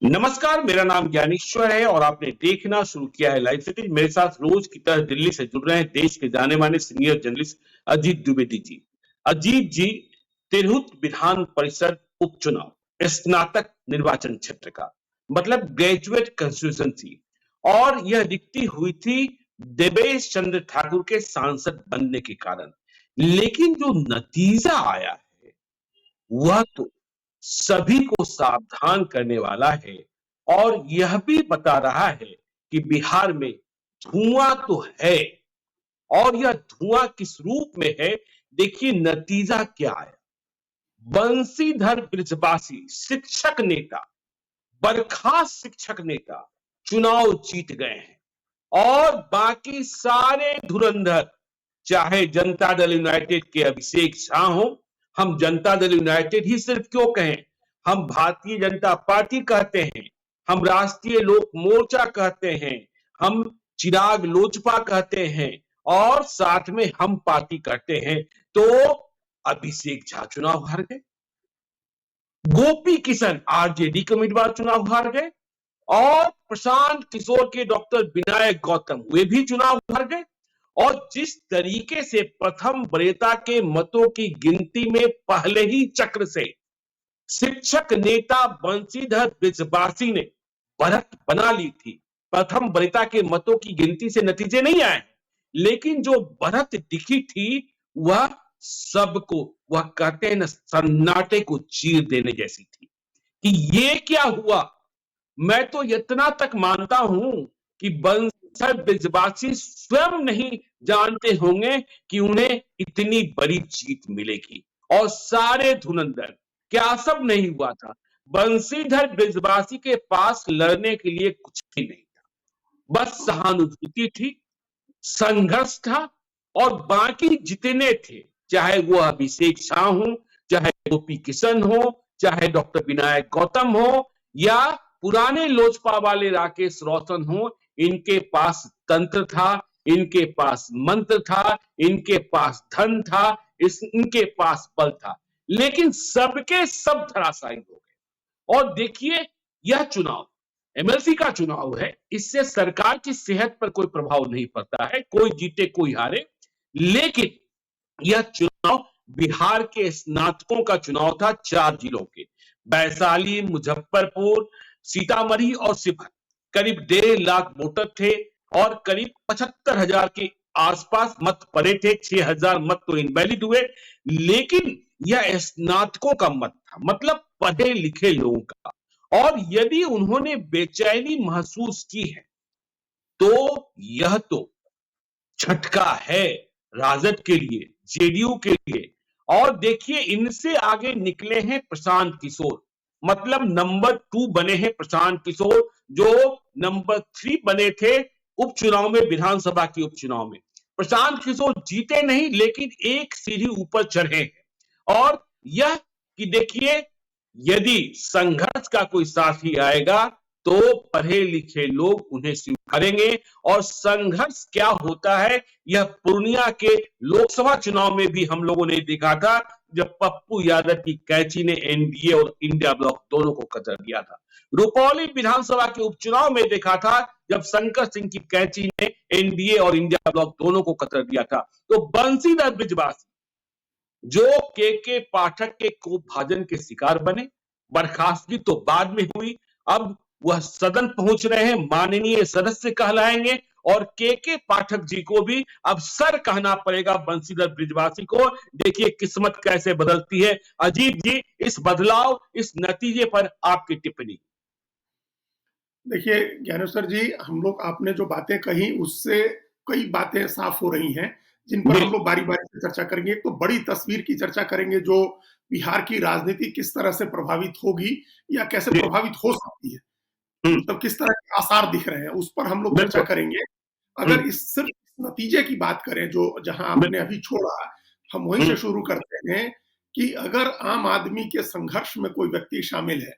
नमस्कार, मेरा नाम ज्ञानेश्वर है और आपने देखना शुरू किया है लाइव सिटी। मेरे साथ रोज की तरह दिल्ली से जुड़ रहे हैं देश के जाने माने सीनियर जर्नलिस्ट अजीत द्विवेदी जी। अजीत जी, तिरहुत विधान परिषद उपचुनाव स्नातक निर्वाचन क्षेत्र का मतलब ग्रेजुएट कंस्टिट्यूएंसी, और यह दिखती हुई थी देवेश चंद्र ठाकुर के सांसद बनने के कारण। लेकिन जो नतीजा आया है वह तो सभी को सावधान करने वाला है और यह भी बता रहा है कि बिहार में धुआं तो है। और यह धुआं किस रूप में है, देखिए नतीजा क्या है। बंशीधर ब्रजवासी शिक्षक नेता, बर्खास्त शिक्षक नेता चुनाव जीत गए हैं और बाकी सारे धुरंधर, चाहे जनता दल यूनाइटेड के अभिषेक शाह हो, हम जनता दल यूनाइटेड ही सिर्फ क्यों कहें, हम भारतीय जनता पार्टी कहते हैं, हम राष्ट्रीय लोक मोर्चा कहते हैं, हम चिराग लोजपा कहते हैं और साथ में हम पार्टी कहते हैं, तो अभिषेक झा चुनाव हार गए, गोपी किशन आरजेडी के उम्मीदवार चुनाव हार गए और प्रशांत किशोर के डॉक्टर विनायक गौतम वे भी चुनाव हार गए। और जिस तरीके से प्रथम वरीयता के मतों की गिनती में पहले ही चक्र से शिक्षक नेता बंशीधर ब्रजवासी ने बढ़त बना ली थी, प्रथम वरीयता के मतों की गिनती से नतीजे नहीं आए, लेकिन जो बढ़त दिखी थी वह सबको, वह कहते हैं ना, सन्नाटे को चीर देने जैसी थी कि ये क्या हुआ। मैं तो इतना तक मानता हूं कि बंशीधर ब्रजवासी स्वयं नहीं जानते होंगे कि उन्हें इतनी बड़ी जीत मिलेगी। और सारे धुरंधर, क्या सब नहीं हुआ था, बंशीधर ब्रजवासी के पास लड़ने के लिए कुछ भी नहीं था, बस सहानुभूति थी, संघर्ष था। और बाकी जितने थे, चाहे वो अभिषेक शाह हो, चाहे गोपी किशन हो, चाहे डॉक्टर विनायक गौतम हो या पुराने लोजपा वाले राकेश रोशन हो, इनके पास तंत्र था, इनके पास मंत्र था, इनके पास धन था, इनके पास बल था, लेकिन सबके सब धराशायी हो गए। और देखिए, यह चुनाव एमएलसी का चुनाव है, इससे सरकार की सेहत पर कोई प्रभाव नहीं पड़ता है, कोई जीते कोई हारे, लेकिन यह चुनाव बिहार के स्नातकों का चुनाव था। 4 जिलों के, वैशाली, मुजफ्फरपुर, सीतामढ़ी और शिवहर, करीब 1.5 लाख वोटर थे और करीब 75,000 के आसपास मत पड़े थे। 6,000 मत तो इनवैलिड हुए, लेकिन यह स्नातकों का मत था, मतलब पढ़े लिखे लोगों का। और यदि उन्होंने बेचैनी महसूस की है तो यह तो झटका है राजद के लिए, जेडीयू के लिए। और देखिए, इनसे आगे निकले हैं प्रशांत किशोर, मतलब नंबर 2 बने हैं प्रशांत किशोर, जो नंबर 3 बने थे उपचुनाव में, विधानसभा के उपचुनाव में। प्रशांत किशोर जीते नहीं, लेकिन एक सीढ़ी ऊपर चढ़े हैं। और यह कि देखिए, यदि संघर्ष का कोई साथी आएगा तो पढ़े लिखे लोग उन्हें स्वीकारेंगे। और संघर्ष क्या होता है, यह पूर्णिया के लोकसभा चुनाव में भी हम लोगों ने देखा था, जब पप्पू यादव की कैंची ने एनडीए और इंडिया ब्लॉक दोनों को कतर दिया था। रुपौली विधानसभा के उपचुनाव में देखा था, जब शंकर सिंह की कैंची ने एनडीए और इंडिया ब्लॉक दोनों को कतर दिया था। तो बंशीधर ब्रजवासी, जो के पाठक के कोपभाजन के शिकार बने, बर्खास्तगी तो बाद में हुई, अब वह सदन पहुंच रहे हैं, माननीय सदस्य कहलाएंगे, और के पाठक जी को भी अब सर कहना पड़ेगा बंशीधर ब्रजवासी को। देखिए किस्मत कैसे बदलती है। अजीत जी, इस बदलाव, इस नतीजे पर आपकी टिप्पणी। देखिए ज्ञानेश्वर जी, हम लोग आपने जो बातें कही उससे कई बातें साफ हो रही हैं, जिन पर हम लोग बारी बारी से चर्चा करेंगे। एक तो बड़ी तस्वीर की चर्चा करेंगे, जो बिहार की राजनीति किस तरह से प्रभावित होगी या कैसे प्रभावित हो सकती है, मतलब किस तरह के आसार दिख रहे हैं, उस पर हम लोग चर्चा करेंगे। अगर इस सिर्फ नतीजे की बात करें, जो जहां आपने अभी छोड़ा, हम वहीं से शुरू करते हैं कि अगर आम आदमी के संघर्ष में कोई व्यक्ति शामिल है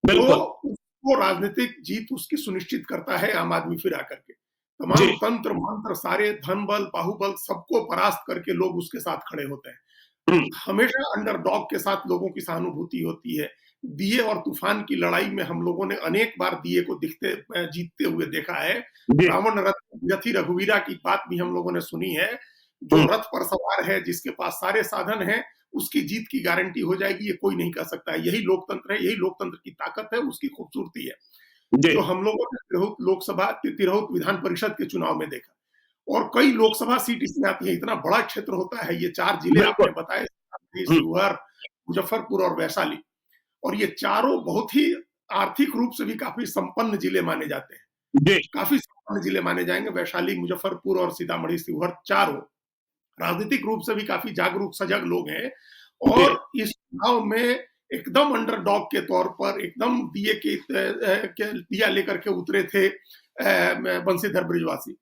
तो वो राजनीतिक जीत उसकी सुनिश्चित करता है। आम आदमी फिर आकर के तमाम तंत्र मंत्र, सारे धन बल बाहुबल सबको परास्त करके लोग उसके साथ खड़े होते हैं। हमेशा अंडरडॉग के साथ लोगों की सहानुभूति होती है, दिए और तूफान की लड़ाई में हम लोगों ने अनेक बार दिए को जीतते हुए देखा है। जी। रावण रथ रथी रघुवीरा की बात भी हम लोगों ने सुनी है। जो हुँ, रथ पर सवार है, जिसके पास सारे साधन हैं, उसकी जीत की गारंटी हो जाएगी, ये कोई नहीं कह सकता है। यही लोकतंत्र है, यही लोकतंत्र की ताकत है, उसकी खूबसूरती है। जी, जो हम लोगों ने तिरहुत विधान परिषद के चुनाव में देखा। और कई लोकसभा सीट इसमें आती है, इतना बड़ा क्षेत्र होता है, ये 4 जिले बिल्कुल। आपने बताए, हुँ, शिवहर, मुजफ्फरपुर और वैशाली। और ये चारों बहुत ही आर्थिक रूप से भी काफ़ी संपन्न जिले माने जाते हैं। जी, काफ़ी संपन्न जिले माने जाएँगे, वैशाली, मुजफ्फरपुर और सीतामढ़ी, शिवहर चारों। राजनीतिक रूप से भी काफ़ी जागरूक, सजग लोग हैं जी। और इस चुनाव में एकदम अंडरडॉग के तौर पर एकदम दिया लेकर के उतरे थे बंशीधर ब्रिजवासी।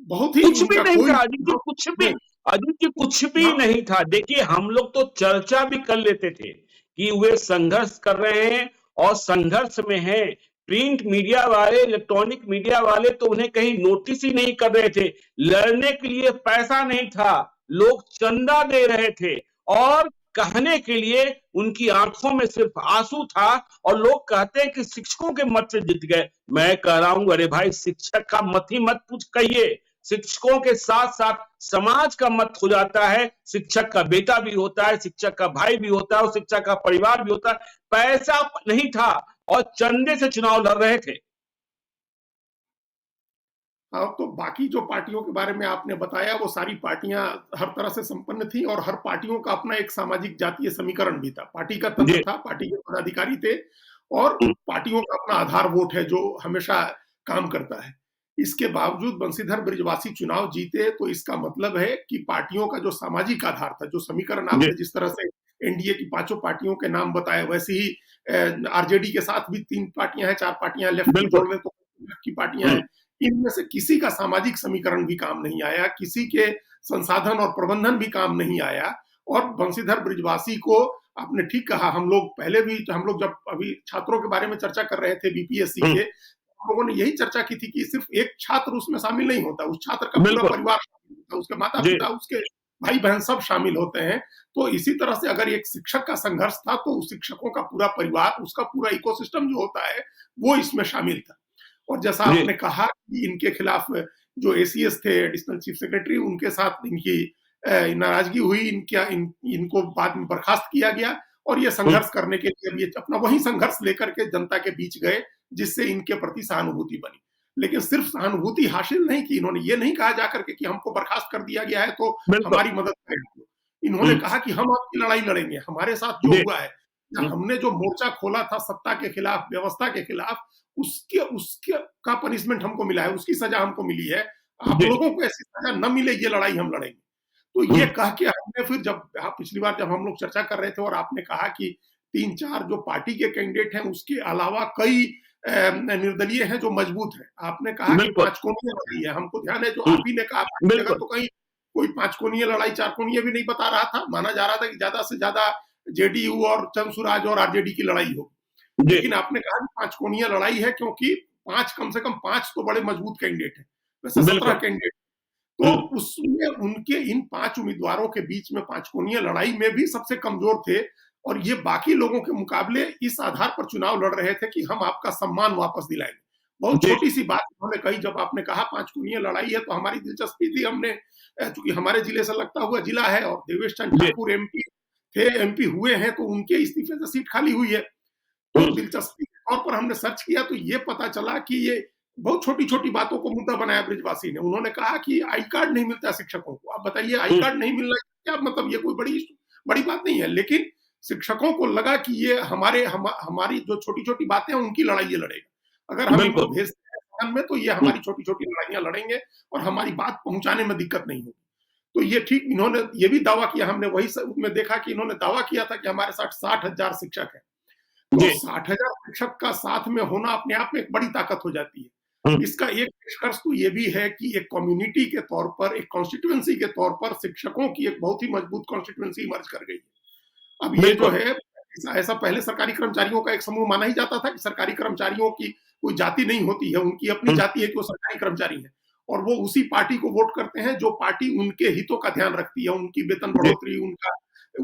बहुत ही कुछ भी उनका नहीं कोई था अजीत जी, कुछ भी नहीं। अजीत जी, कुछ भी हाँ, नहीं था। देखिए, हम लोग तो चर्चा भी कर लेते थे कि वे संघर्ष कर रहे हैं और संघर्ष में हैं। प्रिंट मीडिया वाले, इलेक्ट्रॉनिक मीडिया वाले तो उन्हें कहीं नोटिस ही नहीं कर रहे थे। लड़ने के लिए पैसा नहीं था, लोग चंदा दे रहे थे और कहने के लिए उनकी आंखों में सिर्फ आंसू था और लोग कहते हैं कि शिक्षकों के मत से जीत गए। मैं कह रहा हूं, अरे भाई, शिक्षक का मत ही मत कुछ कहिए, शिक्षकों के साथ साथ समाज का मत हो जाता है। शिक्षक का बेटा भी होता है, शिक्षक का भाई भी होता है और शिक्षक का परिवार भी होता है। पैसा नहीं था और चंदे से चुनाव लड़ रहे थे। हाँ, तो बाकी जो पार्टियों के बारे में आपने बताया, वो सारी पार्टियां हर तरह से संपन्न थी और हर पार्टियों का अपना एक सामाजिक जातीय समीकरण भी था। पार्टी का तंत्र जी। था, पार्टी के पदाधिकारी थे और पार्टियों का अपना आधार वोट है जो हमेशा काम करता है। इसके बावजूद बंशीधर ब्रिजवासी चुनाव जीते, तो इसका मतलब है कि पार्टियों का जो सामाजिक आधार था, जो समीकरण जी। आपने जिस तरह से एनडीए की पांचों पार्टियों के नाम बताए, वैसे ही आरजेडी के साथ भी 3 पार्टियां हैं, 4 पार्टियां लेफ्ट की बिल्कुल। जोड़ लें तो लेफ्ट की पार्टियां हम्म, हैं। इनमें से किसी का सामाजिक समीकरण भी काम नहीं आया, किसी के संसाधन और प्रबंधन भी काम नहीं आया। और बंशीधर ब्रिजवासी को आपने ठीक कहा, हम लोग जब अभी छात्रों के बारे में चर्चा कर रहे थे बीपीएससी हम्म, के, हम लोगों ने यही चर्चा की थी कि सिर्फ एक छात्र उसमें शामिल नहीं होता, उस छात्र का पूरा बिल्कुल। परिवार शामिल होता है, उसके माता जी। पिता, उसके भाई बहन सब शामिल होते हैं। तो इसी तरह से अगर एक शिक्षक का संघर्ष था, तो उस शिक्षकों का पूरा परिवार, उसका पूरा इकोसिस्टम जो होता है, वो इसमें शामिल था। और जैसा जी। आपने कहा कि इनके खिलाफ जो एसीएस थे, एडिशनल चीफ सेक्रेटरी, उनके साथ इनकी नाराजगी हुई, इनको बाद में बर्खास्त किया गया और ये हम्म, संघर्ष करने के लिए ये अपना वही संघर्ष लेकर के जनता के बीच गए, जिससे इनके प्रति सहानुभूति बनी। लेकिन सिर्फ सहानुभूति हासिल नहीं की इन्होंने, ये नहीं कहा जाकर के कि हमको बर्खास्त कर दिया गया है तो बिल्कुल। हमारी मदद करें। इन्होंने हम्म, कहा कि हम आपकी लड़ाई लड़ेंगे, हमारे साथ जो जी। हुआ है, हम्म, हमने जो मोर्चा खोला था सत्ता के खिलाफ, व्यवस्था के खिलाफ, उसके उसके का पनिशमेंट हमको मिला है, उसकी सजा हमको मिली है। आप जी। लोगों को ऐसी सजा न मिले, ये लड़ाई हम लड़ेंगे। तो ये हम्म, कह के हमने फिर जब पिछली बार जब हम लोग चर्चा कर रहे थे और आपने कहा कि 3-4 जो पार्टी के कैंडिडेट हैं, उसके अलावा कई निर्दलीय हैं जो मजबूत हैं। आपने कहा कि बिल्कुल। 5 कोणीय लड़ाई है, हमको ध्यान है जो हम्म, आप ही ने कहा, बाकी जगह बिल्कुल। तो कहीं कोई 5 कोणीय लड़ाई, 4 कोणीय भी नहीं बता रहा था। माना जा रहा था कि ज़्यादा से ज़्यादा जेडीयू और चंद्रसुराज और आरजेडी की लड़ाई हो। जी। लेकिन आपने कहा कि 5 कोणीय लड़ाई है, क्योंकि 5 कम से कम 5 तो बड़े मजबूत कैंडिडेट हैं। वैसे 17 बिल्कुल। कैंडिडेट, तो हम्म, उसमें उनके इन 5 उम्मीदवारों के बीच में 5 कोणीय लड़ाई में भी सबसे कमज़ोर थे और ये बाकी लोगों के मुकाबले इस आधार पर चुनाव लड़ रहे थे कि हम आपका सम्मान वापस दिलाएँगे। बहुत जी। छोटी-सी बात उन्होंने कही, जब आपने कहा 5 कोणीय लड़ाई है, तो हमारी दिलचस्पी थी। हमने चूँकि हमारे जिले से लगता हुआ जिला है और देवेश चंद जी। ठाकुर एमपी थे, एमपी हुए हैं, तो उनके इस्तीफे से सीट खाली हुई है। तो हम्म, दिलचस्पी के तौर पर हमने सर्च किया, तो ये पता चला कि ये बहुत छोटी-छोटी बातों को मुद्दा बनाया ब्रिजवासी ने। उन्होंने कहा कि आई कार्ड नहीं मिलता शिक्षकों को। अब बताइए, आई हम्म, कार्ड नहीं मिलना क्या मतलब, ये कोई बड़ी बात नहीं है। लेकिन शिक्षकों को लगा कि ये हमारी जो छोटी-छोटी बातें हैं, उनकी लड़ाई ये लड़ेगा। अगर हम इनको बिल्कुल। भेजते हैं सदन में, तो ये हम्म, हमारी छोटी-छोटी लड़ाइयाँ लड़ेंगे और हमारी बात पहुँचाने में दिक्कत नहीं होगी। तो ये ठीक, इन्होंने ये भी दावा किया, हमने वही में देखा कि इन्होंने दावा किया था कि हमारे साथ 60,000 शिक्षक हैं। तो जी। 60,000 शिक्षक का साथ में होना अपने आप में एक बड़ी ताकत हो जाती है। हम्म, इसका एक निष्कर्ष तो ये भी है कि एक कम्युनिटी के तौर पर, एक कॉन्स्टिट्यूएंसी के तौर पर शिक्षकों की एक बहुत ही मजबूत कॉन्स्टिट्यूएंसी इमर्ज कर गई है। अब ये जो बिल्कुल। है, ऐसा पहले सरकारी कर्मचारियों का एक समूह माना ही जाता था कि सरकारी कर्मचारियों की कोई जाति नहीं होती है, उनकी अपनी हम्म, जाति है कि वो सरकारी कर्मचारी हैं और वो उसी पार्टी को वोट करते हैं जो पार्टी उनके हितों का ध्यान रखती है, उनकी वेतन जी। बढ़ोतरी,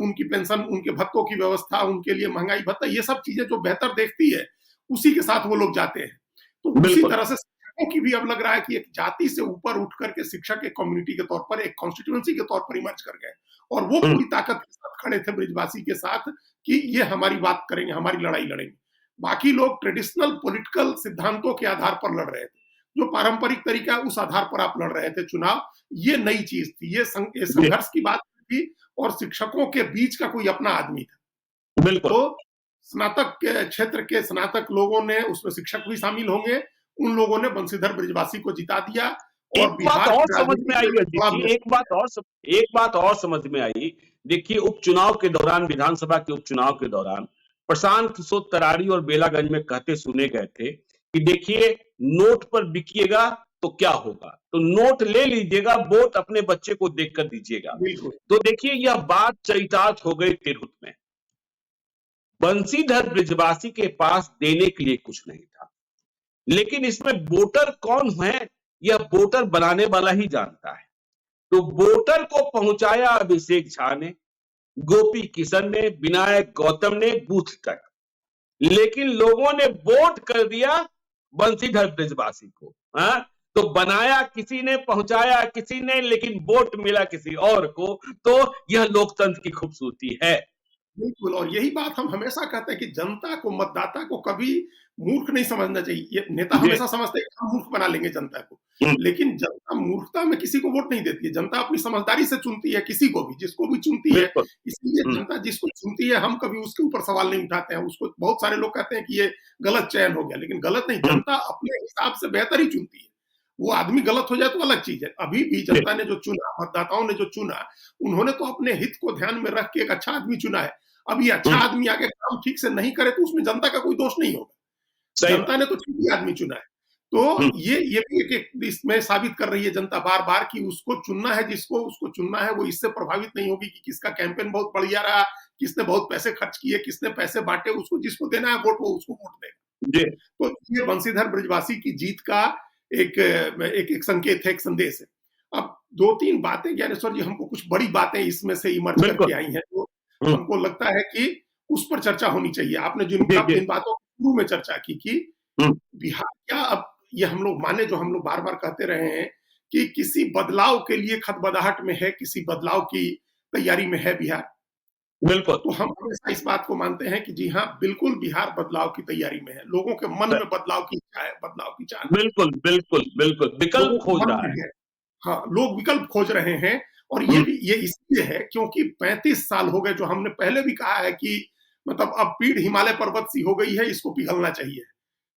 उनकी पेंशन, उनके भत्तों की व्यवस्था, उनके लिए महंगाई भत्ता, ये सब चीजें जो बेहतर देखती है उसी के साथ वो लोग जाते हैं। तो उसी बिल्कुल तरह से शिक्षकों की भी अब लग रहा है कि एक जाति से ऊपर उठ करके शिक्षक एक कम्युनिटी के तौर पर, एक कॉन्स्टिट्यूएंसी के तौर पर इमर्ज कर गए, और वो पूरी ताकत के साथ खड़े थे ब्रिजवासी के साथ कि ये हमारी बात करेंगे, हमारी लड़ाई लड़ेंगे। बाकी लोग ट्रेडिशनल पॉलिटिकल सिद्धांतों के आधार पर लड़ रहे थे, जो पारंपरिक तरीका है उस आधार पर आप लड़ रहे थे चुनाव। ये नई चीज थी, ये संघर्ष की बात थी, और शिक्षकों के बीच का कोई अपना आदमी था। बिल्कुल। तो स्नातक के क्षेत्र के स्नातक लोगों ने, उसमें शिक्षक भी शामिल होंगे, उन लोगों ने बंशीधर ब्रिजवासी को जिता दिया। और एक बात और समझ में आई अजीत जी, बिहार एक बात और समझ में आई। देखिए, उपचुनाव के दौरान, विधानसभा के उपचुनाव के दौरान प्रशांत किशोर तरारी और बेलागंज में कहते सुने गए थे कि देखिए, नोट पर बिकिएगा तो क्या होगा, तो नोट ले लीजिएगा, वोट अपने बच्चे को देखकर दीजिएगा। तो देखिए, यह बात चरितार्थ हो गई तिरहुत में। बंशीधर ब्रिजवासी के पास देने के लिए कुछ नहीं था, लेकिन इसमें वोटर कौन है यह वोटर बनाने वाला ही जानता है। तो वोटर को पहुंचाया अभिषेक झा ने, गोपी किशन ने, विनायक गौतम ने बूथ तक, लेकिन लोगों ने वोट कर दिया बंशीधर ब्रिजवासी को। तो बनाया किसी ने, पहुंचाया किसी ने, लेकिन वोट मिला किसी और को। तो यह लोकतंत्र की खूबसूरती है। बिल्कुल, और यही बात हम हमेशा कहते हैं कि जनता को, मतदाता को कभी मूर्ख नहीं समझना चाहिए। ये नेता हमेशा समझते हैं कि हम मूर्ख बना लेंगे जनता को, लेकिन जनता मूर्खता में किसी को वोट नहीं देती है। जनता अपनी समझदारी से चुनती है किसी को भी, जिसको भी चुनती है। इसलिए जनता जिसको चुनती है, हम कभी उसके ऊपर सवाल नहीं उठाते हैं। उसको बहुत सारे लोग कहते हैं कि ये गलत चयन हो गया, लेकिन गलत नहीं, जनता अपने हिसाब से बेहतर ही चुनती है। वो आदमी गलत हो जाए तो अलग चीज है। अभी भी जनता ने जो चुना, मतदाताओं ने जो चुना, उन्होंने तो अपने हित को ध्यान में रख के एक अच्छा आदमी चुना है। अब ये अच्छा आदमी आगे काम ठीक से नहीं करे तो उसमें जनता का कोई दोष नहीं होगा। जनता ने तो ठीक ही आदमी चुना है। तो ये भी एक इसमें साबित कर रही है जनता बार बार कि उसको चुनना है, जिसको उसको चुनना है, वो इससे प्रभावित नहीं होगी कि किसका कैंपेन बहुत बढ़िया रहा, किसने बहुत पैसे खर्च किए, किसने पैसे बांटे। उसको जिसको देना है वोट, वो उसको वोट देगा। तो ये बंशीधर ब्रिजवासी की जीत का एक संकेत है, एक संदेश है। अब 2-3 बातें ज्ञानेश्वर जी, हमको कुछ बड़ी बातें इसमें से इमर्ज करके आई हैं, तो हमको लगता है कि उस पर चर्चा होनी चाहिए। आपने जिन बातों शुरू में चर्चा की कि बिहार क्या, अब ये हम लोग माने, जो हम लोग बार बार कहते रहे हैं कि किसी बदलाव के लिए खतबदाहट में है, किसी बदलाव की तैयारी में है बिहार। बिल्कुल। तो हम हमेशा इस बात को मानते हैं कि जी हाँ, बिल्कुल बिहार बदलाव की तैयारी में है। लोगों के मन में बदलाव की इच्छा है, बदलाव की चाह। बिल्कुल बिल्कुल बिल्कुल, विकल्प खोज रहा है। हाँ, लोग विकल्प खोज रहे हैं। और ये इसलिए है क्योंकि 35 साल हो गए, जो हमने पहले भी कहा है कि मतलब अब पीढ़ हिमालय पर्वत सी हो गई है, इसको पिघलना चाहिए,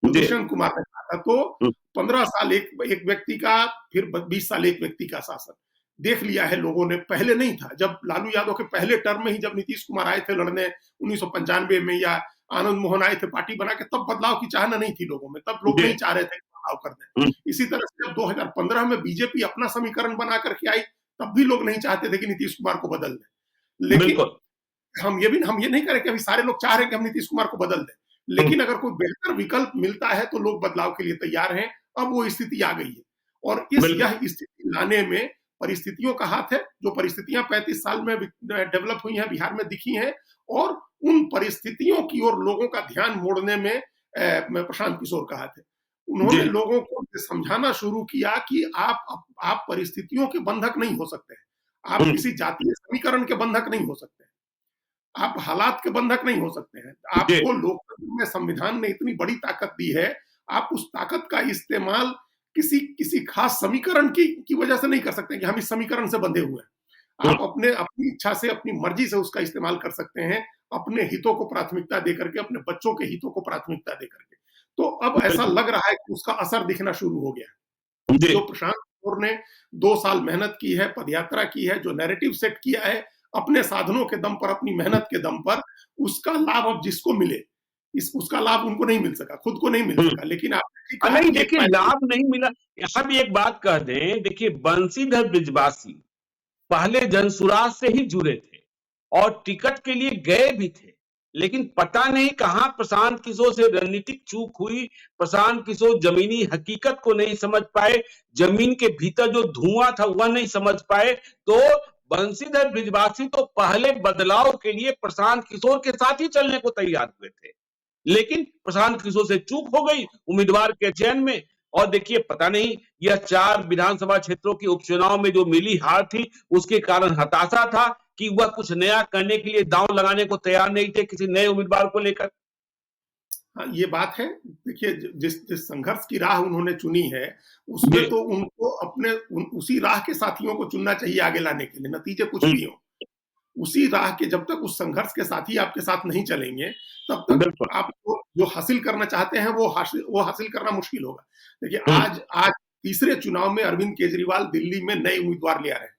तो दुष्यंत कुमार ने कहा था। तो 15 साल एक व्यक्ति का, फिर 20 साल एक व्यक्ति का शासन देख लिया है लोगों ने। पहले नहीं था, जब लालू यादव के पहले टर्म में ही, जब नीतीश कुमार आए थे लड़ने 1995 में, या आनंद मोहन आए थे पार्टी बना के, तब बदलाव की चाहना नहीं थी लोगों में। तब लोग नहीं चाह रहे थे बदलाव कर दें। इसी तरह से जब 2015 में बीजेपी अपना समीकरण बना करके आई, तब भी लोग नहीं चाहते थे कि नीतीश कुमार को बदल दें। लेकिन हम ये नहीं कह रहे कि अभी सारे लोग चाह रहे हैं कि हम नीतीश कुमार को बदल दें, लेकिन अगर कोई बेहतर विकल्प मिलता है तो लोग बदलाव के लिए तैयार हैं। अब वो स्थिति आ गई है, और यह स्थिति लाने में परिस्थितियों का हाथ है। जो परिस्थितियां 35 साल में डेवलप हुई हैं, बिहार में दिखी हैं, और उन परिस्थितियों की ओर लोगों का ध्यान मोड़ने में प्रशांत किशोर का हाथ है। उन्होंने लोगों को समझाना शुरू किया कि आप परिस्थितियों के बंधक नहीं हो सकते, आप किसी जातीय समीकरण के बंधक नहीं हो सकते, आप हालात के बंधक नहीं हो सकते हैं। आपको लोकतंत्र में संविधान ने इतनी बड़ी ताकत दी है, आप उस ताकत का इस्तेमाल किसी खास समीकरण की वजह से नहीं कर सकते कि हम इस समीकरण से बंधे हुए हैं। आप अपनी इच्छा से, अपनी मर्जी से उसका इस्तेमाल कर सकते हैं, अपने हितों को प्राथमिकता देकर के, अपने बच्चों के हितों को प्राथमिकता देकर के। तो अब ऐसा लग रहा है कि उसका असर दिखना शुरू हो गया। जो प्रशांत किशोर ने 2 साल मेहनत की है, पदयात्रा की है, जो नैरेटिव सेट किया है अपने साधनों के दम पर, अपनी मेहनत के दम पर, उसका लाभ अब जिसको मिले, उसका लाभ उनको नहीं मिल सका, खुद को नहीं मिल सका। लेकिन आप नहीं, देखिए, लाभ नहीं मिला। यहाँ भी एक बात कह दें, देखिए, बंशीधर ब्रिजवासी पहले जनसुराज से ही जुड़े थे और टिकट के लिए गए भी थे, लेकिन पता नहीं कहां प्रशांत किशोर से रणनीतिक चूक हुई। प्रशांत किशोर जमीनी हकीकत को नहीं समझ पाए, जमीन के भीतर जो धुआं था वह नहीं समझ पाए। तो बंशीधर बृजवासी तो पहले बदलाव के लिए प्रशांत किशोर के साथ ही चलने को तैयार हुए थे, लेकिन प्रशांत किशोर से चूक हो गई उम्मीदवार के चयन में। और देखिए, पता नहीं यह 4 विधानसभा क्षेत्रों के उपचुनाव में जो मिली हार थी, उसके कारण हताशा था कि वह कुछ नया करने के लिए दांव लगाने को तैयार नहीं थे किसी नए उम्मीदवार को लेकर। हाँ, ये बात है। देखिए, जिस जिस संघर्ष की राह उन्होंने चुनी है, उसमें तो उनको अपने उसी राह के साथियों को चुनना चाहिए आगे लाने के लिए, नतीजे कुछ भी हों। उसी राह के जब तक उस संघर्ष के साथी आपके साथ नहीं चलेंगे, तब तक आपको जो हासिल करना चाहते हैं, वो हासिल करना मुश्किल होगा। देखिए, आज तीसरे चुनाव में अरविंद केजरीवाल दिल्ली में नए उम्मीदवार ले आ रहे हैं।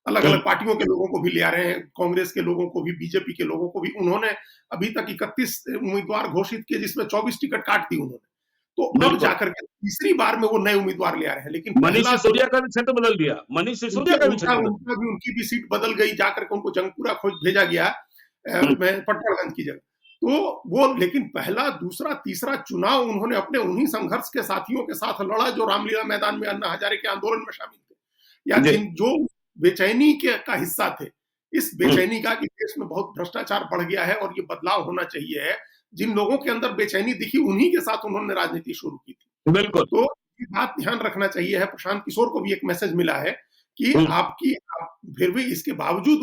अलग-अलग पार्टियों के लोगों को भी ले आ रहे हैं, कांग्रेस के लोगों को भी, बीजेपी के लोगों को भी। उन्होंने अभी तक 31 उम्मीदवार घोषित किए, जिसमें 24 टिकट काट दी उन्होंने। तो अब जाकर के तीसरी बार में वो नए उम्मीदवार ले आ रहे हैं, लेकिन मनीष सिसोदिया का भी क्षेत्र बदल दिया, मनीष सिसोदिया का भी क्षेत्र बदल दिया। उनकी भी सीट बदल गई, जाकर के उनको जंगपुरा खोज भेजा गया, पटवारगंज की जगह। तो वो, लेकिन पहला, दूसरा, तीसरा चुनाव उन्होंने अपने उन्हीं संघर्ष के साथियों के साथ लड़ा जो रामलीला मैदान में अन्ना हजारे के आंदोलन में शामिल थे, या जो बेचैनी का हिस्सा थे। इस बेचैनी का कि देश में बहुत भ्रष्टाचार बढ़ गया है और ये बदलाव होना चाहिए है, जिन लोगों के अंदर बेचैनी दिखी, उन्हीं के साथ उन्होंने राजनीति शुरू की थी। बिल्कुल। तो ये बात ध्यान रखना चाहिए है। प्रशांत किशोर को भी एक मैसेज मिला है कि फिर भी इसके बावजूद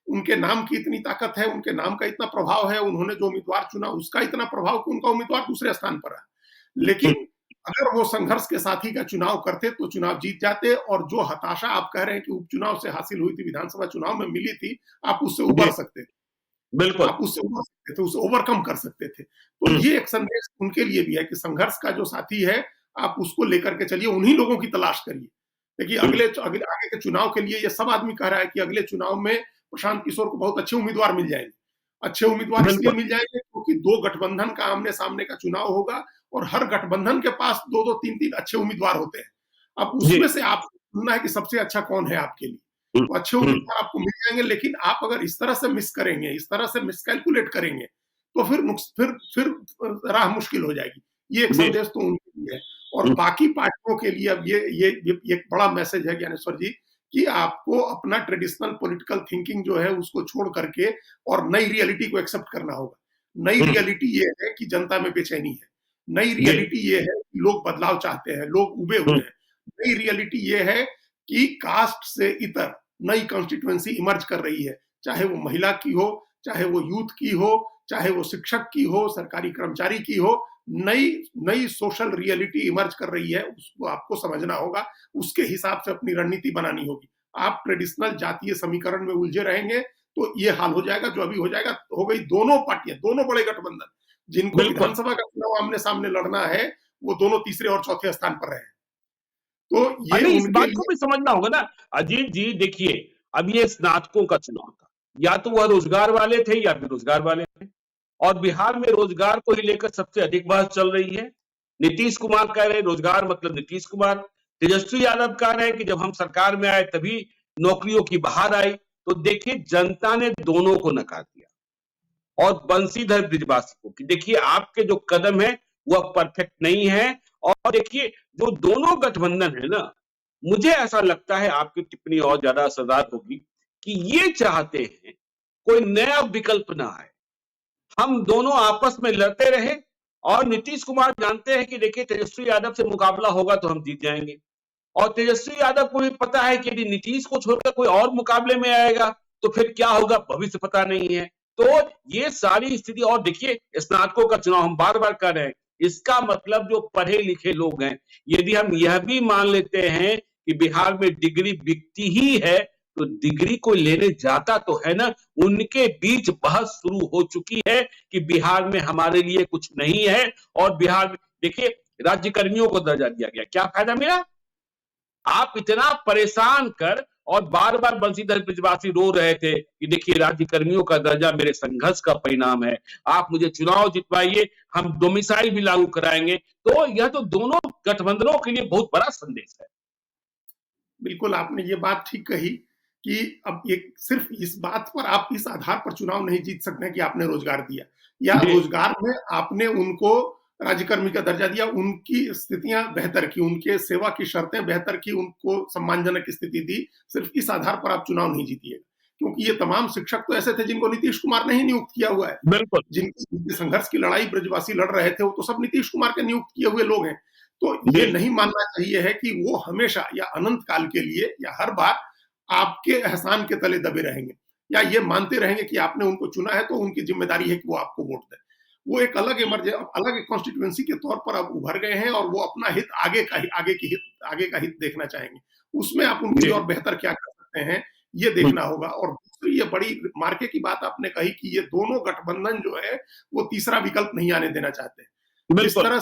उनके नाम की इतनी ताकत है, उनके नाम का इतना प्रभाव है, उन्होंने जो उम्मीदवार चुना उसका इतना प्रभाव कि उनका उम्मीदवार दूसरे स्थान पर है। लेकिन अगर वो संघर्ष के साथी का चुनाव करते तो चुनाव जीत जाते, और जो हताशा आप कह रहे हैं कि उपचुनाव से हासिल हुई थी, विधानसभा चुनाव में मिली थी, आप उससे उबर सकते थे। बिल्कुल, आप उससे उबर सकते थे, उसे ओवरकम कर सकते थे। तो ये एक संदेश उनके लिए भी है कि संघर्ष का जो साथी है, आप उसको लेकर के चलिए, उन्हीं लोगों की तलाश करिए। देखिए, आगे के चुनाव के लिए ये सब आदमी कह रहा है कि अगले चुनाव में प्रशांत किशोर को बहुत अच्छे उम्मीदवार मिल जाएंगे। अच्छे उम्मीदवार इसलिए मिल जाएंगे क्योंकि 2 गठबंधन का आमने-सामने का चुनाव होगा, और हर गठबंधन के पास 2-2, 3-3 अच्छे उम्मीदवार होते हैं। अब उसमें से आपको चुनना है कि सबसे अच्छा कौन है आपके लिए। तो अच्छे उम्मीदवार आपको मिल जाएंगे, लेकिन आप अगर इस तरह से मिस करेंगे, इस तरह से मिसकैलकुलेट करेंगे, तो फिर राह मुश्किल हो जाएगी। ये एक संदेश तो उनके लिए है। और बाकी पार्टियों के लिए अब ये एक बड़ा मैसेज है ज्ञानेश्वर जी, कि आपको अपना ट्रेडिशनल पॉलिटिकल थिंकिंग जो है उसको छोड़ करके और नई रियलिटी को एक्सेप्ट करना होगा। नई रियलिटी ये है कि जनता में बेचैनी है। नई रियलिटी ये है कि लोग बदलाव चाहते हैं, लोग उबे हुए हैं। नई रियलिटी ये है कि कास्ट से इतर नई कॉन्स्टिट्यूएंसी इमर्ज कर रही है, चाहे वो महिला की हो, चाहे वो यूथ की हो, चाहे वो शिक्षक की हो, सरकारी कर्मचारी की हो। नई सोशल रियलिटी इमर्ज कर रही है, उसको आपको समझना होगा, उसके हिसाब से अपनी रणनीति बनानी होगी। आप ट्रेडिशनल जातीय समीकरण में उलझे रहेंगे तो ये हाल हो जाएगा जो अभी हो जाएगा। हो गई दोनों पार्टियां, दोनों बड़े गठबंधन जिनको विधानसभा का चुनाव आमने सामने लड़ना है, वो दोनों तीसरे और चौथे स्थान पर रहे। तो ये इस बात को भी समझना होगा ना अजीत जी। देखिए, अब ये स्नातकों का चुनाव था, या तो वह रोजगार वाले थे या बेरोजगार वाले थे, और बिहार में रोजगार को ही लेकर सबसे अधिक बहस चल रही है। नीतीश कुमार कह रहे हैं रोजगार मतलब नीतीश कुमार, तेजस्वी यादव कह रहे हैं कि जब हम सरकार में आए तभी नौकरियों की बहार आई। तो देखिए, जनता ने दोनों को नकार दिया। और बंशीधर बृजवासी को कि देखिए, आपके जो कदम है वह परफेक्ट नहीं है। और देखिए, जो दोनों गठबंधन है ना, मुझे ऐसा लगता है, आपकी टिप्पणी और ज्यादा असरदार होगी, कि ये चाहते हैं कोई नया विकल्प ना आए, हम दोनों आपस में लड़ते रहे। और नीतीश कुमार जानते हैं कि देखिए, तेजस्वी यादव से मुकाबला होगा तो हम जीत जाएंगे, और तेजस्वी यादव को भी पता है कि यदि नीतीश को छोड़कर कोई और मुकाबले में आएगा तो फिर क्या होगा, भविष्य पता नहीं है। तो ये सारी स्थिति, और देखिए, स्नातकों का चुनाव हम बार बार कर रहे हैं, इसका मतलब जो पढ़े लिखे लोग हैं, यदि हम यह भी मान लेते हैं कि बिहार में डिग्री बिकती ही है, तो डिग्री कोई लेने जाता तो है ना। उनके बीच बहस शुरू हो चुकी है कि बिहार में हमारे लिए कुछ नहीं है। और बिहार में देखिए, राज्य कर्मियों को दर्जा दिया गया, क्या फायदा मिला? आप इतना परेशान कर, और बार बार बंशीधर बृजवासी रो रहे थे कि देखिए, राज्य कर्मियों का दर्जा मेरे संघर्ष का परिणाम है, आप मुझे चुनाव जितवाइए, हम डोमिसाइल भी लागू कराएंगे। तो यह तो दोनों गठबंधनों के लिए बहुत बड़ा संदेश है। बिल्कुल, आपने ये बात ठीक कही कि अब एक सिर्फ इस बात पर, आप इस आधार पर चुनाव नहीं जीत सकते कि आपने रोजगार दिया, या रोजगार में आपने उनको राज्यकर्मी का दर्जा दिया, उनकी स्थितियां बेहतर की, उनके सेवा की शर्तें बेहतर की, उनको सम्मानजनक स्थिति दी। सिर्फ इस आधार पर आप चुनाव नहीं जीतिएगा, क्योंकि ये तमाम शिक्षक तो ऐसे थे जिनको नीतीश कुमार ने ही नियुक्त किया हुआ है। बिल्कुल जिनके संघर्ष की लड़ाई ब्रजवासी लड़ रहे थे, वो तो सब नीतीश कुमार के नियुक्त किए हुए लोग हैं। तो ये जी नहीं मानना चाहिए है कि वो हमेशा या अनंत काल के लिए या हर बार आपके एहसान के तले दबे रहेंगे, या ये मानते रहेंगे कि आपने उनको चुना है तो उनकी जिम्मेदारी है कि वो आपको वोट दें। वो एक अलग अलग कॉन्स्टिट्यूएंसी के तौर पर अब उभर गए हैं, और वो अपना हित आगे का हित देखना चाहेंगे। उसमें आप उनके लिए जी और बेहतर क्या कर सकते हैं, ये देखना होगा। और दूसरी ये बड़ी मार्के की बात आपने कही कि ये दोनों गठबंधन जो है वो तीसरा विकल्प नहीं आने देना चाहते। जिस बिल्कुल तरह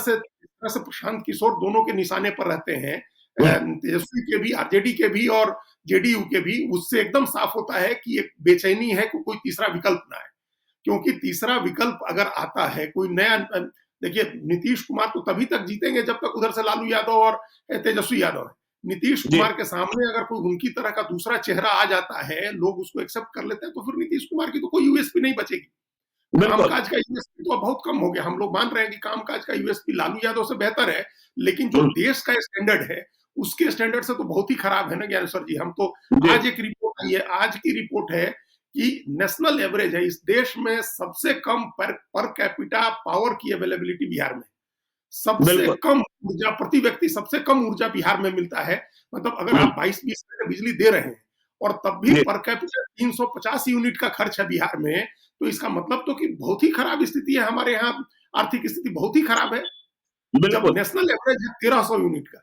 से प्रशांत किशोर दोनों के निशाने पर रहते हैं, तेजस्वी के भी, आरजेडी के भी और जेडीयू के भी, उससे एकदम साफ होता है कि एक बेचैनी है कि कोई तीसरा विकल्प ना आए। क्योंकि तीसरा विकल्प अगर आता है कोई नया, देखिए नीतीश कुमार तो तभी तक जीतेंगे जब तक उधर से लालू यादव और तेजस्वी यादव है। नीतीश जी कुमार के सामने अगर कोई उनकी तरह का दूसरा चेहरा आ जाता है, लोग उसको एक्सेप्ट कर लेते हैं, तो फिर नीतीश कुमार की तो कोई यूएसपी नहीं बचेगी। बिल्कुल कामकाज का यूएसपी तो बहुत कम हो गया। हम लोग मान रहे हैं कि कामकाज का यूएसपी लालू यादव से बेहतर है, लेकिन जो हम्म, देश का स्टैंडर्ड है, उसके स्टैंडर्ड से तो बहुत ही खराब है ना ज्ञानेश्वर जी। हम तो जी आज एक रिपोर्ट आई है, आज की रिपोर्ट है कि नेशनल एवरेज है, इस देश में सबसे कम पर कैपिटा पावर की अवेलेबिलिटी बिहार में, सबसे बिल्कुल कम ऊर्जा प्रति व्यक्ति, सबसे कम ऊर्जा बिहार में मिलता है। मतलब अगर आप 22-20 रुपए बिजली दे रहे हैं और तब भी जी पर कैपिटा 350 यूनिट का खर्च है बिहार में, तो इसका मतलब तो कि बहुत ही खराब स्थिति है हमारे यहाँ, आर्थिक स्थिति बहुत ही खराब है। जब बिल्कुल नेशनल एवरेज है 1300 यूनिट का,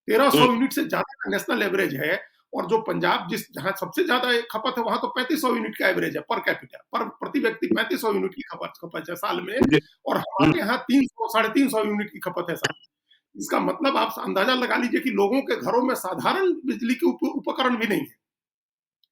1300 हम्म, यूनिट से ज्यादा का नेशनल एवरेज है, और जो पंजाब जहां सबसे ज्यादा खपत है, वहां तो 3500 यूनिट का एवरेज है पर कैपिटा, पर प्रति व्यक्ति 3500 यूनिट की खपत है साल में, जी और हम्म, हमारे यहाँ 300 350 यूनिट की खपत है साल में। इसका मतलब आप अंदाजा लगा लीजिए कि लोगों के घरों में साधारण बिजली के उपकरण भी नहीं है,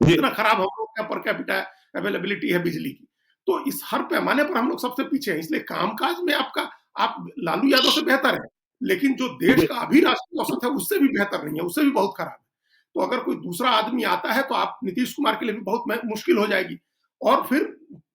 जी इतना खराब हम लोग का पर कैपिटा अवेलेबिलिटी है बिजली की। तो इस हर पैमाने पर हम लोग सबसे पीछे हैं। इसलिए कामकाज में आप लालू यादव से बेहतर है, लेकिन जो देश जी का अभी राष्ट्रीय औसत है उससे भी बेहतर नहीं है, उससे भी बहुत खराब है। तो अगर कोई दूसरा आदमी आता है तो आप नीतीश कुमार के लिए भी बहुत मुश्किल हो जाएगी। और फिर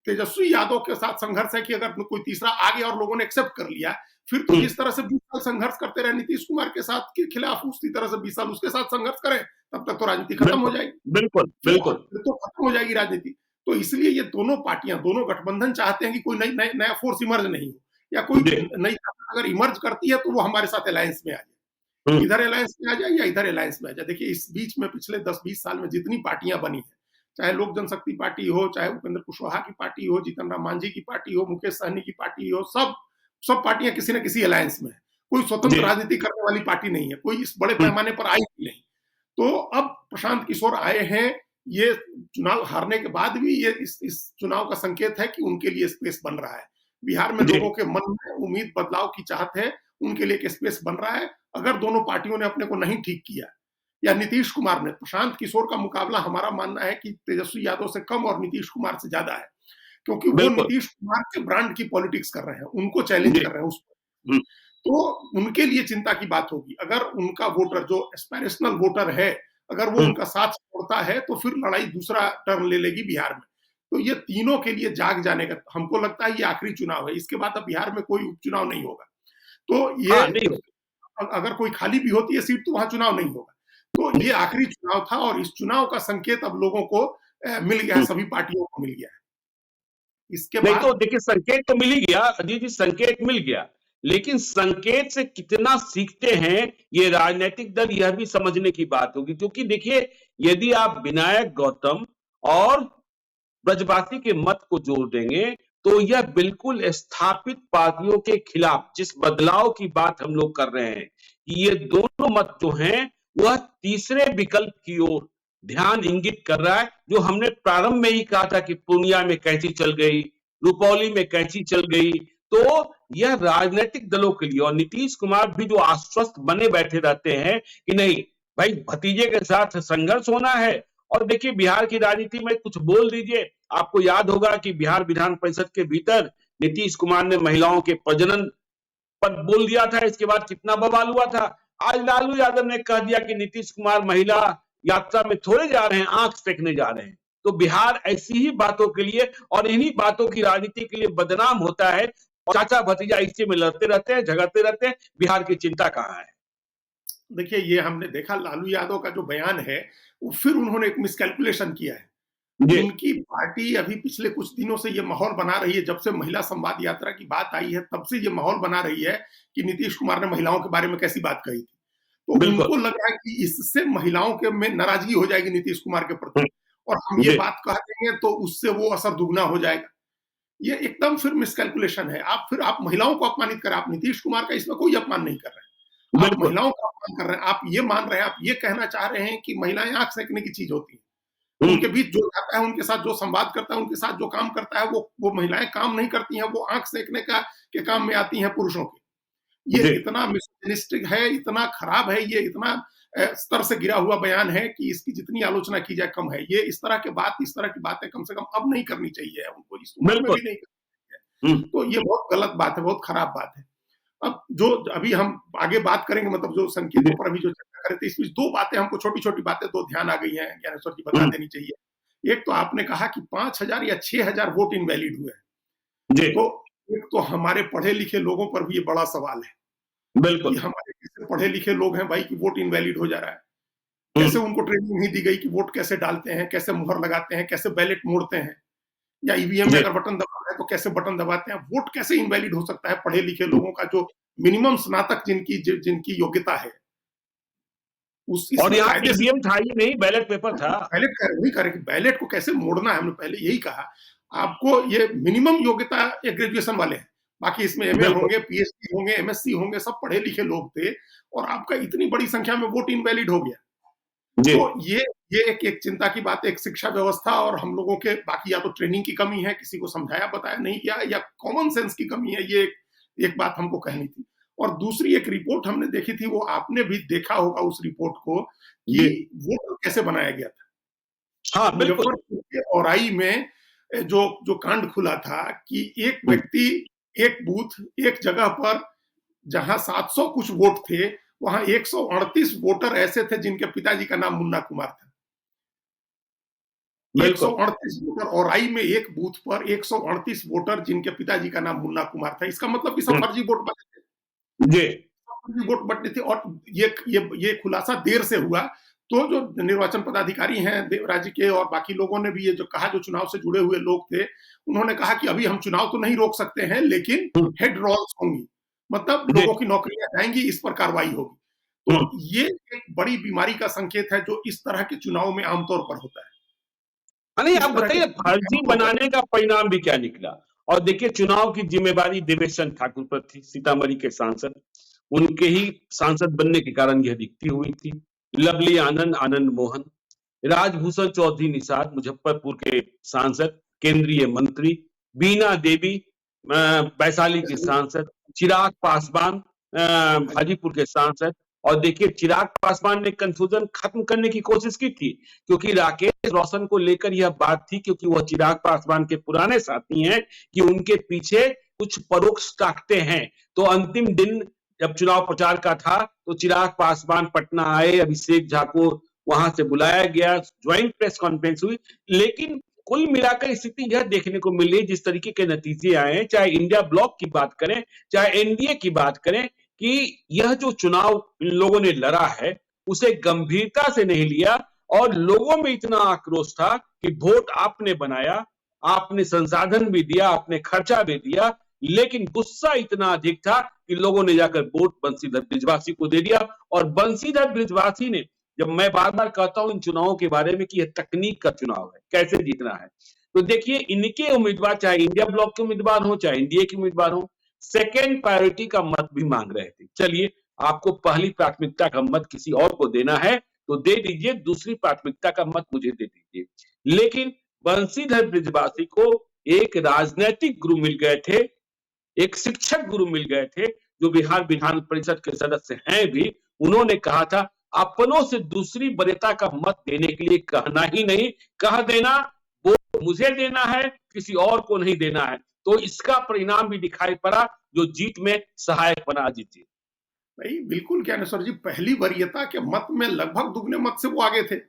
तेजस्वी यादव के साथ संघर्ष है कि अगर कोई तीसरा आ गया और लोगों ने एक्सेप्ट कर लिया, फिर तो हम्म, जिस तरह से 20 साल संघर्ष करते रहे नीतीश कुमार के साथ के खिलाफ, उसी तरह से 20 साल उसके साथ संघर्ष करें, तब तक तो राजनीति खत्म हो बिल्कुल जाएगी। बिल्कुल फिर बिल्कुल फिर तो खत्म हो जाएगी राजनीति। तो इसलिए ये दोनों पार्टियां, दोनों गठबंधन चाहते हैं कि कोई नया फोर्स इमर्ज नहीं हो, या कोई जी नई ताकत अगर इमर्ज करती है तो वो हमारे साथ अलायंस में आ जाए, हम्म, इधर अलायंस में आ जाए या इधर अलायंस में आ जाए। देखिए इस बीच में पिछले 10-20 साल में जितनी पार्टियां बनी है, चाहे लोक जनशक्ति पार्टी हो, चाहे उपेंद्र कुशवाहा की पार्टी हो, जीतन राम मांझी की पार्टी हो, मुकेश सहनी की पार्टी हो, सब सब पार्टियां किसी न किसी अलायंस में है। कोई स्वतंत्र जी राजनीति करने वाली पार्टी नहीं है, कोई इस बड़े हम्म, पैमाने पर आई ही नहीं। तो अब प्रशांत किशोर आए हैं, ये चुनाव हारने के बाद भी ये इस चुनाव का संकेत है कि उनके लिए स्पेस बन रहा है। बिहार में जी लोगों के मन में उम्मीद, बदलाव की चाहत है, उनके लिए एक स्पेस बन रहा है। अगर दोनों पार्टियों ने अपने को नहीं ठीक किया, या नीतीश कुमार ने, प्रशांत किशोर का मुकाबला हमारा मानना है कि तेजस्वी यादव से कम और नीतीश कुमार से ज्यादा है, क्योंकि वो बिल्कुल नीतीश कुमार के ब्रांड की पॉलिटिक्स कर रहे हैं, उनको चैलेंज जी कर रहे हैं उस पर। हम्म, तो उनके लिए चिंता की बात होगी। अगर उनका वोटर जो एस्पिरेशनल वोटर है, अगर वो हम्म, उनका साथ छोड़ता है, तो फिर लड़ाई दूसरा टर्न ले लेगी बिहार में। तो ये तीनों के लिए जाग जाने का, हमको लगता है ये आखिरी चुनाव है, इसके बाद अब बिहार में कोई उपचुनाव नहीं होगा। तो ये हाँ नहीं अगर कोई खाली भी होती है सीट तो वहां चुनाव नहीं होगा। तो ये आखिरी चुनाव था, और इस चुनाव का संकेत अब लोगों को मिल गया है, हम्म, सभी पार्टियों को मिल गया है। इसके नहीं तो बाद देखिए संकेत तो मिल ही गया अजीत जी, संकेत मिल गया, लेकिन संकेत से कितना सीखते हैं ये राजनीतिक दल, यह भी समझने की बात होगी। क्योंकि देखिए यदि आप विनायक गौतम और ब्रजवासी के मत को जोड़ देंगे तो यह बिल्कुल स्थापित पार्टियों के खिलाफ, जिस बदलाव की बात हम लोग कर रहे हैं, ये दोनों मत जो हैं वह तीसरे विकल्प की ओर ध्यान इंगित कर रहा है। जो हमने प्रारंभ में ही कहा था कि पूर्णिया में कैंची चल गई, रुपौली में कैंची चल गई, तो यह राजनीतिक दलों के लिए, और नीतीश कुमार भी जो आश्वस्त बने बैठे रहते हैं कि नहीं भाई भतीजे के साथ संघर्ष होना है। और देखिए बिहार की राजनीति में कुछ बोल दीजिए, आपको याद होगा कि बिहार विधान परिषद के भीतर नीतीश कुमार ने महिलाओं के प्रजनन पर बोल दिया था, इसके बाद कितना बवाल हुआ था। आज लालू यादव ने कह दिया कि नीतीश कुमार महिला यात्रा में थोड़े जा रहे हैं, आंख सेकने जा रहे हैं। तो बिहार ऐसी ही बातों के लिए और इन्हीं बातों की राजनीति के लिए बदनाम होता है। और चाचा भतीजा इसी में लड़ते रहते हैं, झगड़ते रहते हैं। बिहार की चिंता कहाँ है? देखिए, ये हमने देखा लालू यादव का जो बयान है, वो फिर उन्होंने एक मिसकैलकुलेशन किया है। जी, उनकी पार्टी अभी पिछले कुछ दिनों से ये माहौल बना रही है, जब से महिला संवाद यात्रा की बात आई है, तब से ये माहौल बना रही है कि नीतीश कुमार ने महिलाओं के बारे में कैसी बात कही थी। तो बिल्कुल। उनको लग रहा है कि इससे महिलाओं के में नाराज़गी हो जाएगी नीतीश कुमार के हुँ, प्रति और हम ये जी, बात कह देंगे तो उससे वो असर दुगना हो जाएगा। ये एकदम फिर मिसकैलकुलेशन है। आप महिलाओं को अपमानित कर रहे हैं, आप नीतीश कुमार का इसमें कोई अपमान नहीं कर रहे हैं। आप बिल्कुल। महिलाओं का अपमान कर रहे हैं, आप ये मान रहे हैं, आप ये कहना चाह रहे हैं कि महिलाएँ आँख सेंकने की चीज़ होती हैं। हुँ, उनके बीच जो जाता है, उनके साथ जो संवाद करता है, उनके साथ जो काम करता है, वो महिलाएँ काम नहीं करती हैं, वो आँख सेंकने का के काम में आती हैं पुरुषों के। ये जी, इतना मिसोजिनिस्टिक है, इतना खराब है, ये इतना स्तर से गिरा हुआ बयान है कि इसकी जितनी आलोचना की जाए कम है। ये इस तरह की बातें कम से कम अब नहीं करनी चाहिए उनको, इस उम्र में बिल्कुल। भी नहीं करनी हुँ, चाहिए। तो ये बहुत गलत बात है, बहुत खराब बात है। अब जो अभी हम आगे बात करेंगे मतलब जो जी, संकेतों पर अभी जो चर्चा कर रहे थे, इसमें 2 बातें हमको छोटी-छोटी बातें 2 ध्यान आ गई हैं, ज्ञानेश्वर जी बता हुँ, देनी चाहिए। एक तो आपने कहा कि 5,000 या 6,000 वोट इनवैलिड हुए हैं। जी, तो एक तो हमारे पढ़े-लिखे लोगों पर भी ये बड़ा सवाल है कि बिल्कुल। हमारे कैसे पढ़े-लिखे लोग हैं भाई कि वोट इनवैलिड हो जा रहा है। हुँ, कैसे उनको ट्रेनिंग नहीं दी गई कि वोट कैसे डालते हैं, कैसे मुहर लगाते हैं, कैसे बैलेट मोड़ते हैं या ईवीएम में जी, अगर बटन दबाना है तो कैसे बटन दबाते हैं। वोट कैसे इनवैलिड हो सकता है पढ़े-लिखे हुँ। लोगों का जो मिनिमम स्नातक जिनकी योग्यता है। उस और इसमें यहाँ कायदे से ईवीएम था ही नहीं, बैलेट पेपर था। बैलेट का वही कह रहे हैं कि बैलेट को कैसे मोड़ना है, हमने पहले यही कहा। आपको ये मिनिमम योग्यता ये ग्रेजुएशन वाले हैं। बाकी इसमें एमए बिल्कुल। होंगे, पीएचडी होंगे, एमएससी होंगे, सब पढ़े-लिखे लोग थे और आपका इतनी बड़ी संख्या में वोट इनवैलिड हो गया। जी, तो ये एक चिंता की बात है, एक शिक्षा व्यवस्था और हम लोगों के बाकी या तो ट्रेनिंग की कमी है, किसी को समझाया बताया नहीं गया या कॉमन सेंस की कमी है, ये एक बात हमको कहनी थी। और दूसरी एक रिपोर्ट हमने देखी थी, वो आपने भी देखा होगा उस रिपोर्ट को जी। कि वोटर कैसे बनाया गया था। हाँ, बिल्कुल। मुज़फ्फरपुर के औराई में जो जो कांड खुला था कि एक हुँ, व्यक्ति, एक बूथ, एक जगह पर जहाँ 700 कुछ वोट थे, वहाँ 138 वोटर ऐसे थे जिनके पिताजी का नाम मुन्ना कुमार था। बिल्कुल। 138 वोटर औराई में एक बूथ पर 138 वोटर जिनके पिताजी का नाम मुन्ना कुमार था। इसका मतलब कि सब हुँ, फर्जी वोट बने थे। जी, फर्जी वोट बटे थे और ये खुलासा देर से हुआ। तो जो निर्वाचन पदाधिकारी हैं राज्य के और बाकी लोगों ने भी ये जो कहा, जो चुनाव से जुड़े हुए लोग थे, उन्होंने कहा कि अभी हम चुनाव तो नहीं रोक सकते हैं, लेकिन हुँ, हेड रोल्स होंगी। मतलब जी, लोगों की नौकरियाँ जाएँगी, इस पर कार्रवाई होगी। हुँ। तो ये एक बड़ी बीमारी का संकेत है जो इस तरह के चुनाव में आमतौर पर होता है। नहीं, इस आप तरह के बताइए चुनाव में फर्जी आमतौर पर बनाने का परिणाम भी क्या निकला? और देखिए चुनाव की ज़िम्मेदारी देवेश चंद्र ठाकुर पर थी, सीतामढ़ी के सांसद। उनके ही सांसद बनने के कारण यह दिखती हुई थी। लवली आनंद, आनंद मोहन, राजभूषण चौधरी निषाद मुजफ्फरपुर के सांसद, केंद्रीय मंत्री, बीना देवी वैशाली की सांसद, चिराग पासवान हाजीपुर के सांसद। और देखिए चिराग पासवान ने कंफ्यूजन खत्म करने की कोशिश की थी, क्योंकि राकेश रोशन को लेकर यह बात थी, क्योंकि वह चिराग पासवान के पुराने साथी हैं कि उनके पीछे कुछ परोक्ष ताकतें हैं। तो अंतिम दिन जब चुनाव प्रचार का था तो चिराग पासवान पटना आए, अभिषेक झा को वहां से बुलाया गया, ज्वाइंट प्रेस कॉन्फ्रेंस हुई। लेकिन कुल मिलाकर स्थिति यह देखने को मिल रही, जिस तरीके के नतीजे आए हैं, चाहे इंडिया ब्लॉक की बात करें, चाहे एनडीए की बात करें, कि यह जो चुनाव इन लोगों ने लड़ा है उसे गंभीरता से नहीं लिया। और लोगों में इतना आक्रोश था कि वोट आपने बनाया, आपने संसाधन भी दिया, आपने खर्चा भी दिया, लेकिन गुस्सा इतना अधिक था कि लोगों ने जाकर वोट बंशीधर ब्रिजवासी को दे दिया। और बंशीधर ब्रिजवासी ने, जब मैं बार बार कहता हूं इन चुनावों के बारे में कि यह तकनीक का चुनाव है, कैसे जीतना है, तो देखिए इनके उम्मीदवार, चाहे इंडिया ब्लॉक के उम्मीदवार हो, चाहे एनडीए के उम्मीदवार हो, सेकेंड प्रायोरिटी का मत भी मांग रहे थे। चलिए, आपको पहली प्राथमिकता का मत किसी और को देना है तो दे दीजिए, दूसरी प्राथमिकता का मत मुझे दे दीजिए। लेकिन बंशीधर ब्रिजवासी को एक राजनैतिक गुरु मिल गए थे, एक शिक्षक गुरु मिल गए थे, जो बिहार विधान परिषद के सदस्य हैं भी। उन्होंने कहा था अपनों से दूसरी वरीयता का मत देने के लिए कहना ही नहीं, कह देना वो मुझे देना है, किसी और को नहीं देना है। तो इसका परिणाम भी दिखाई पड़ा, जो जीत में सहायक बना अजीत जी। भाई बिल्कुल ज्ञानेश्वर जी, पहली वरीयता के मत में लगभग दुगने मत से वो आगे थे। जी,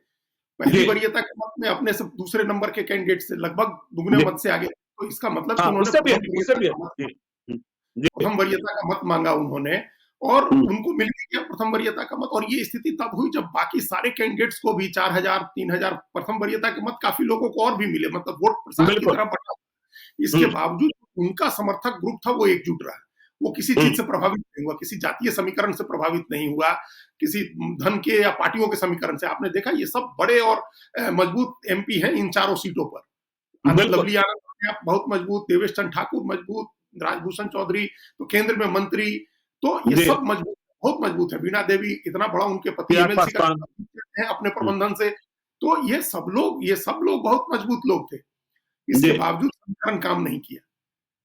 पहली वरीयता के मत में अपने से दूसरे नंबर के कैंडिडेट से लगभग दुगने जी, मत से आगे थे। तो इसका मतलब कि हाँ, उन्होंने उससे भी प्रथम अधिक, उससे वरीयता भी का अधिक। मत जी, मांगा। जी। प्रथम वरीयता का मत मांगा उन्होंने और उनको मिल गया प्रथम वरीयता का मत। और ये स्थिति तब हुई जब बाकी सारे कैंडिडेट्स को भी 4000 3000 प्रथम वरीयता के मत काफी लोगों को और भी मिले, मतलब वोट प्रसाद की बिल्कुल। तरह बटा। इसके बावजूद उनका समर्थक ग्रुप था वो एकजुट रहा। वो किसी चीज से प्रभावित नहीं हुआ, किसी जातीय समीकरण से प्रभावित नहीं हुआ, किसी धन के या पार्टियों के समीकरण से। आपने देखा ये सब बड़े और मजबूत एमपी हैं इन चारों सीटों पर। लवली आनंद बहुत मजबूत, देवेश चंद्र ठाकुर मजबूत, राजभूषण चौधरी तो केंद्र में मंत्री, तो ये सब मजबूत, बहुत मजबूत है। वीणा देवी इतना बड़ा उनके पति एमएलसी का है अपने प्रबंधन से, तो ये सब लोग बहुत मजबूत लोग थे। इसके बावजूद समीकरण काम नहीं किया।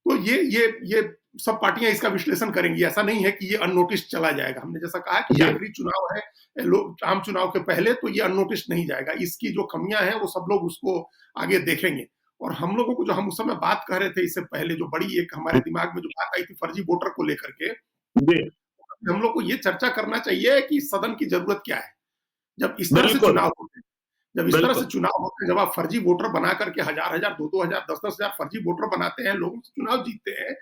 तो ये सब पार्टियां इसका विश्लेषण करेंगी। ऐसा नहीं है कि ये अननोटिस चला जाएगा। हमने जैसा कहा कि आखिरी चुनाव है, आम चुनाव के पहले, तो ये अननोटिस नहीं जाएगा। इसकी जो कमियां हैं वो सब लोग उसको आगे देखेंगे। और हम लोगों को जो हम उस समय बात कर रहे थे इससे पहले, जो बड़ी एक हमारे दिमाग में जो बात आई थी फर्जी वोटर को लेकर के, हम लोग को ये चर्चा करना चाहिए कि सदन की जरूरत क्या है। जब इस तरह से चुनाव होते हैं, जब आप फर्जी वोटर बना करके 1000 2 हजार 10 हजार फर्जी वोटर बनाते हैं, लोगों से चुनाव जीतते हैं,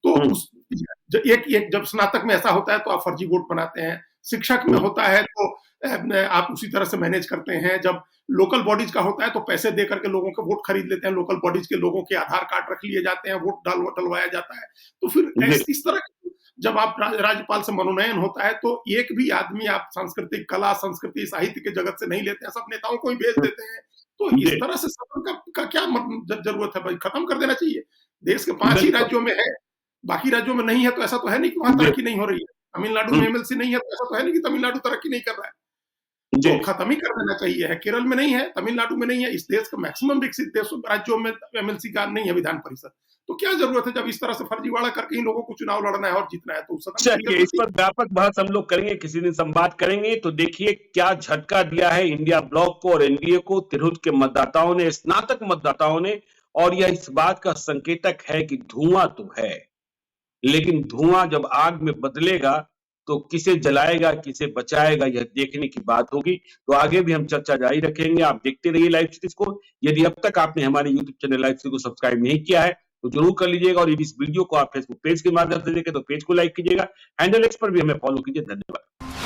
तो एक जब स्नातक में ऐसा होता है तो आप फर्जी वोट बनाते हैं, शिक्षक में होता है तो आप उसी तरह से मैनेज करते हैं, जब लोकल बॉडीज का होता है तो पैसे दे करके लोगों के वोट खरीद लेते हैं, लोकल बॉडीज के लोगों के आधार कार्ड रख लिए जाते हैं, वोट डलवाया जाता है। तो फिर इस तरह जब आप राज्यपाल से मनोनयन होता है तो एक भी आदमी आप सांस्कृतिक कला, संस्कृति, साहित्य के जगत से नहीं लेते हैं, सब नेताओं को ही भेज देते हैं। तो इस तरह से सदन का क्या जरूरत है भाई? खत्म कर देना चाहिए। देश के 5 ही राज्यों में है, बाकी राज्यों में नहीं है, तो ऐसा तो है नहीं कि वहां तरक्की नहीं हो रही है। तमिलनाडु में एमएलसी नहीं है तो ऐसा तो है नहीं कि तमिलनाडु तरक्की नहीं कर रहा है। तो खत्म ही कर देना चाहिए। है केरल में नहीं है, तमिलनाडु में नहीं है, इस देश का मैक्सिमम विकसित देशों राज्यों में एमएलसी का नहीं है विधान परिषद। तो क्या जरूरत है जब इस तरह से फर्जीवाड़ा करके ही लोगों को चुनाव लड़ना है और जीतना है? तो चलिए इस पर व्यापक बहस हम लोग करेंगे, किसी दिन संवाद करेंगे। तो देखिए क्या झटका दिया है इंडिया ब्लॉक को और एनडीए को तिरहुत के मतदाताओं ने, स्नातक मतदाताओं ने। और यह इस बात का संकेतक है कि धुआं तो है, लेकिन धुआं जब आग में बदलेगा तो किसे जलाएगा किसे बचाएगा यह देखने की बात होगी। तो आगे भी हम चर्चा जारी रखेंगे। आप देखते रहिए लाइव सिटीज को। यदि अब तक आपने हमारे यूट्यूब चैनल लाइव सिटी को सब्सक्राइब नहीं किया है तो जरूर कर लीजिएगा। और यदि इस वीडियो को आप फेसबुक पेज के माध्यम से देखें तो पेज को लाइक कीजिएगा। हैंडल एक्स पर भी हमें फॉलो कीजिए। धन्यवाद।